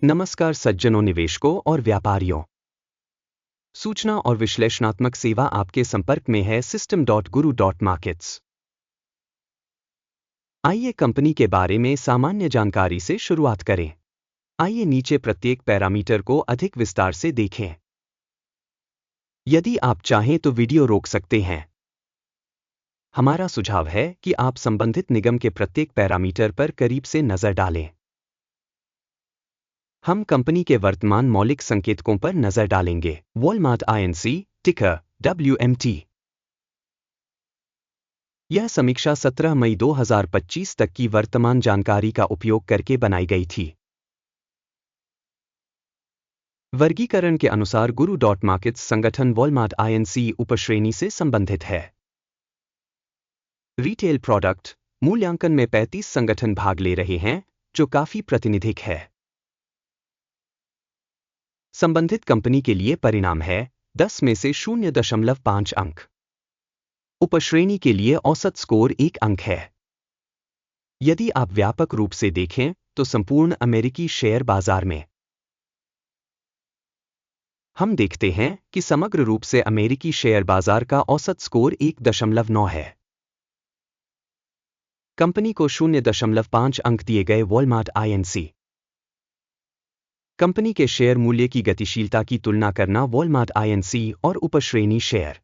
नमस्कार सज्जनों, निवेशकों और व्यापारियों। सूचना और विश्लेषणात्मक सेवा आपके संपर्क में है System.Guru.Markets। आइए कंपनी के बारे में सामान्य जानकारी से शुरुआत करें। आइए नीचे प्रत्येक पैरामीटर को अधिक विस्तार से देखें। यदि आप चाहें तो वीडियो रोक सकते हैं। हमारा सुझाव है कि आप संबंधित निगम के प्रत्येक पैरामीटर पर करीब से नजर डालें। हम कंपनी के वर्तमान मौलिक संकेतकों पर नजर डालेंगे। वॉलमार्ट INC, टिकर WMT। यह समीक्षा 17 मई 2025 तक की वर्तमान जानकारी का उपयोग करके बनाई गई थी। वर्गीकरण के अनुसार Guru.Markets संगठन वॉलमार्ट INC उपश्रेणी से संबंधित है। रिटेल प्रोडक्ट मूल्यांकन में 35 संगठन भाग ले रहे हैं, जो काफी प्रातिनिधिक है। संबंधित कंपनी के लिए परिणाम है 10 में से 0.5 अंक। उपश्रेणी के लिए औसत स्कोर 1 अंक है। यदि आप व्यापक रूप से देखें तो संपूर्ण अमेरिकी शेयर बाजार में हम देखते हैं कि समग्र रूप से अमेरिकी शेयर बाजार का औसत स्कोर 1.9 है। कंपनी को 0.5 अंक दिए गए। वॉलमार्ट INC कंपनी के शेयर मूल्य की गतिशीलता की तुलना करना। वॉलमार्ट INC और उपश्रेणी शेयर।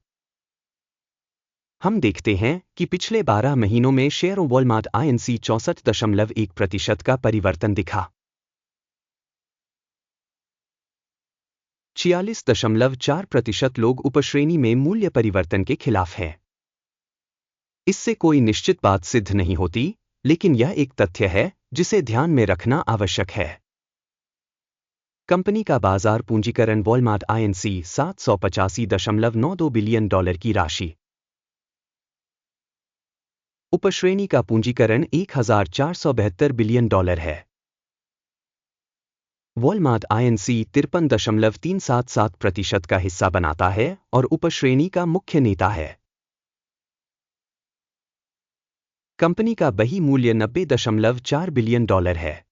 हम देखते हैं कि पिछले 12 महीनों में शेयरों वॉलमार्ट INC 64.1% का परिवर्तन दिखा। 46.4% लोग उपश्रेणी में मूल्य परिवर्तन के खिलाफ हैं। इससे कोई निश्चित बात सिद्ध नहीं होती, लेकिन यह एक तथ्य है जिसे ध्यान में रखना आवश्यक है। कंपनी का बाजार पूंजीकरण वॉलमार्ट INC $785.92 बिलियन की राशि। उपश्रेणी का पूंजीकरण $1,472 बिलियन है। वॉलमार्ट INC 53.377% का हिस्सा बनाता है और उपश्रेणी का मुख्य नेता है। कंपनी का बही मूल्य $90.4 बिलियन है।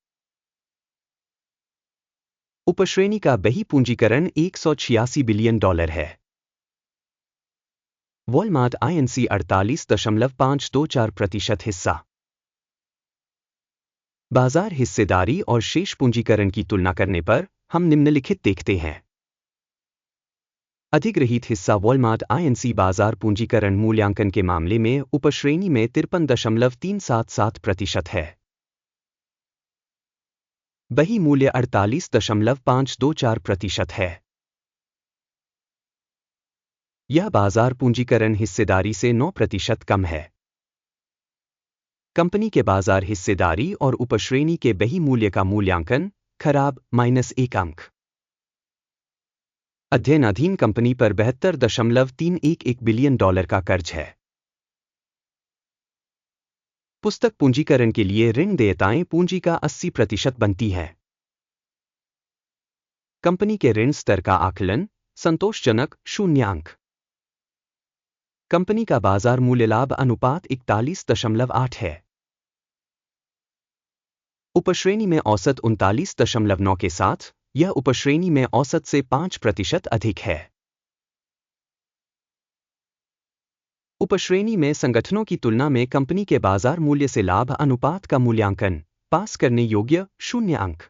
उपश्रेणी का बही पूंजीकरण $186 बिलियन है। वॉलमार्ट INC 48.524% हिस्सा। बाजार हिस्सेदारी और शेष पूंजीकरण की तुलना करने पर हम निम्नलिखित देखते हैं। अधिग्रहित हिस्सा वॉलमार्ट INC बाजार पूंजीकरण मूल्यांकन के मामले में उपश्रेणी में 53.377% है। बही मूल्य 48.524% है। यह बाजार पूंजीकरण हिस्सेदारी से 9% कम है। कंपनी के बाजार हिस्सेदारी और उपश्रेणी के बही मूल्य का मूल्यांकन खराब -1 अंक। अध्ययनाधीन कंपनी पर $72.311 बिलियन का कर्ज है। पुस्तक पूंजीकरण के लिए ऋण देयताएं पूंजी का 80% बनती हैं। कंपनी के ऋण स्तर का आकलन संतोषजनक 0 अंक। कंपनी का बाजार मूल्य लाभ अनुपात 41.8 है। उपश्रेणी में औसत 39.9 के साथ यह उपश्रेणी में औसत से 5% अधिक है। उपश्रेणी में संगठनों की तुलना में कंपनी के बाजार मूल्य से लाभ अनुपात का मूल्यांकन पास करने योग्य 0 अंक।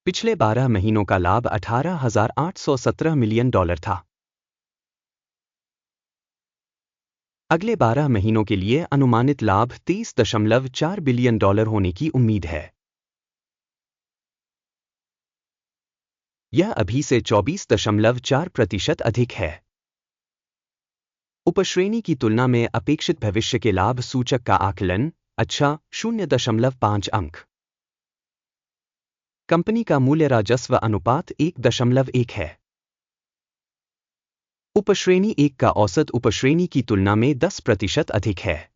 पिछले 12 महीनों का लाभ $18,817 मिलियन था। अगले 12 महीनों के लिए अनुमानित लाभ $23.4 बिलियन होने की उम्मीद है। यह अभी से 24.4% अधिक है। उपश्रेणी की तुलना में अपेक्षित भविष्य के लाभ सूचक का आकलन अच्छा 0.5 अंक। कंपनी का मूल्य राजस्व अनुपात 1.1 है। उपश्रेणी 1 का औसत उपश्रेणी की तुलना में 10% अधिक है।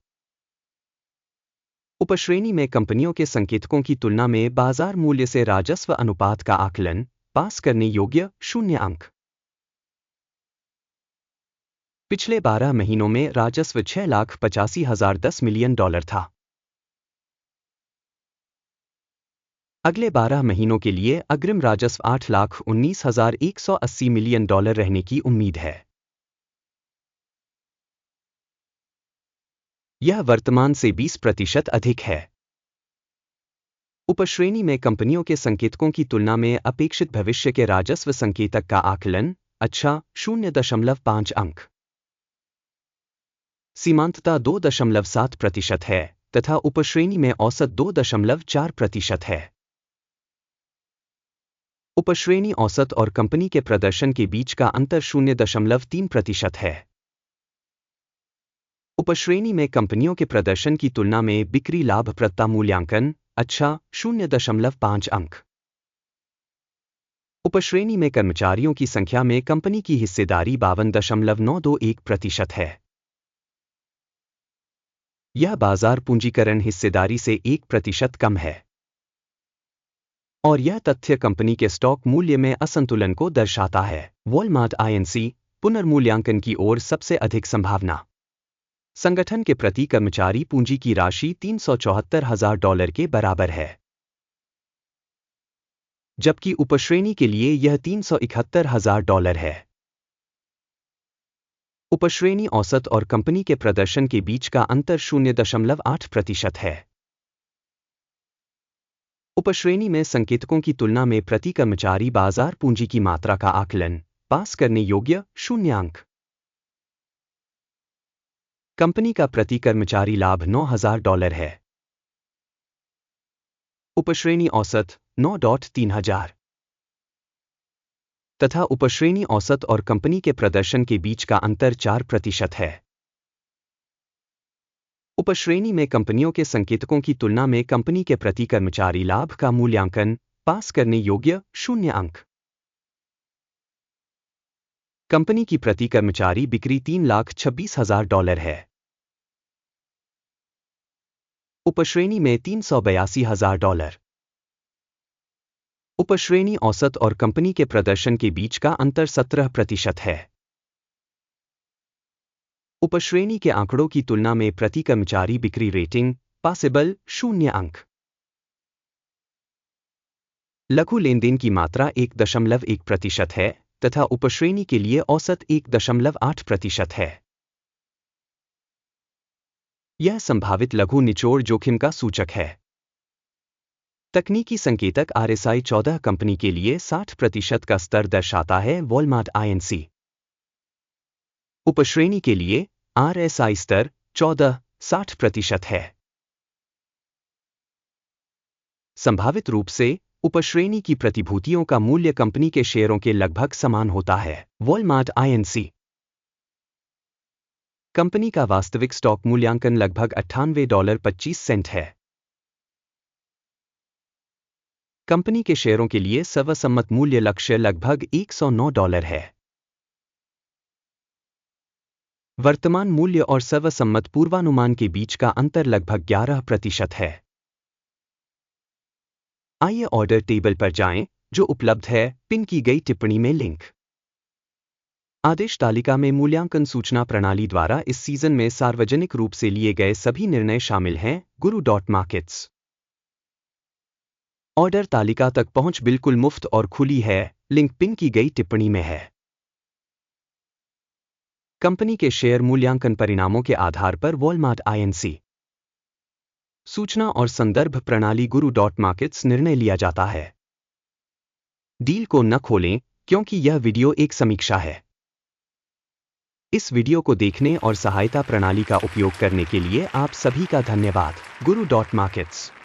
उपश्रेणी में कंपनियों के संकेतकों की तुलना में बाजार मूल्य से राजस्व अनुपात का आकलन पास करने योग्य 0 अंक। पिछले 12 महीनों में राजस्व $6,85,010 मिलियन था। अगले 12 महीनों के लिए अग्रिम राजस्व $8,19,180 मिलियन रहने की उम्मीद है। यह वर्तमान से 20% अधिक है। उपश्रेणी में कंपनियों के संकेतकों की तुलना में अपेक्षित भविष्य के राजस्व संकेतक का आकलन, अच्छा, 0.5 अंक। सीमांतता 2.7% है तथा उपश्रेणी में औसत 2.4% है। उपश्रेणी औसत और कंपनी के प्रदर्शन के बीच का अंतर 0.3% है। उपश्रेणी में कंपनियों के प्रदर्शन की तुलना में बिक्री लाभप्रदता मूल्यांकन, अच्छा, 0.5 अंक। उपश्रेणी में कर्मचारियों की संख्या में कंपनी की हिस्सेदारी 52.921% है। यह बाजार पूंजीकरण हिस्सेदारी से 1% कम है। और यह तथ्य कंपनी के स्टॉक मूल्य में असंतुलन को दर्शाता है। वॉलमार्ट आईएनसी, पुनर्मूल्यांकन की ओर सबसे अधिक संभावना। संगठन के प्रति कर्मचारी पूंजी की राशि $374,000 के बराबर है, जबकि उपश्रेणी के लिए यह $371,000 है। उपश्रेणी औसत और कंपनी के प्रदर्शन के बीच का अंतर 0.8% है। उपश्रेणी में संकेतकों की तुलना में प्रति कर्मचारी बाजार पूंजी की मात्रा का आकलन, पास करने योग्य, 0 अंक। कंपनी का प्रति कर्मचारी लाभ $9,000 है। उपश्रेणी औसत 9.3000 तथा उपश्रेणी औसत और कंपनी के प्रदर्शन के बीच का अंतर 4% है। उपश्रेणी में कंपनियों के संकेतकों की तुलना में कंपनी के प्रति कर्मचारी लाभ का मूल्यांकन, पास करने योग्य, 0 अंक। कंपनी की प्रति कर्मचारी बिक्री $3,26,000 है। उपश्रेणी में $382,000। उपश्रेणी औसत और कंपनी के प्रदर्शन के बीच का अंतर 17% है। उपश्रेणी के आंकड़ों की तुलना में प्रति कर्मचारी बिक्री रेटिंग, पासेबल, 0 अंक। लघु लेनदेन की मात्रा 1.1% है तथा उपश्रेणी के लिए औसत 1.8% है। यह संभावित लघु निचोड़ जोखिम का सूचक है। तकनीकी संकेतक RSI 14 कंपनी के लिए 60% का स्तर दर्शाता है। Walmart INC. उपश्रेणी के लिए RSI स्तर 14-60% है। संभावित रूप से उपश्रेणी की प्रतिभूतियों का मूल्य कंपनी के शेयरों के लगभग समान होता है। Walmart INC. कंपनी का वास्तविक स्टॉक मूल्यांकन लगभग $98.25 है। कंपनी के शेयरों के लिए सर्वसम्मत मूल्य लक्ष्य लगभग $109 है। वर्तमान मूल्य और सर्वसम्मत पूर्वानुमान के बीच का अंतर लगभग 11% है। आइए ऑर्डर टेबल पर जाएं, जो उपलब्ध है, पिन की गई टिप्पणी में लिंक। आदेश तालिका में मूल्यांकन सूचना प्रणाली द्वारा इस सीजन में सार्वजनिक रूप से लिए गए सभी निर्णय शामिल हैं। Guru.markets। ऑर्डर तालिका तक पहुंच बिल्कुल मुफ्त और खुली है, लिंक पिन की गई टिप्पणी में है। कंपनी के शेयर मूल्यांकन परिणामों के आधार पर वॉलमार्ट आईएनसी सूचना और संदर्भ प्रणाली Guru.markets निर्णय लिया जाता है। डील को न खोलें, क्योंकि यह वीडियो एक समीक्षा है। इस वीडियो को देखने और सहायता प्रणाली का उपयोग करने के लिए आप सभी का धन्यवाद। Guru.markets।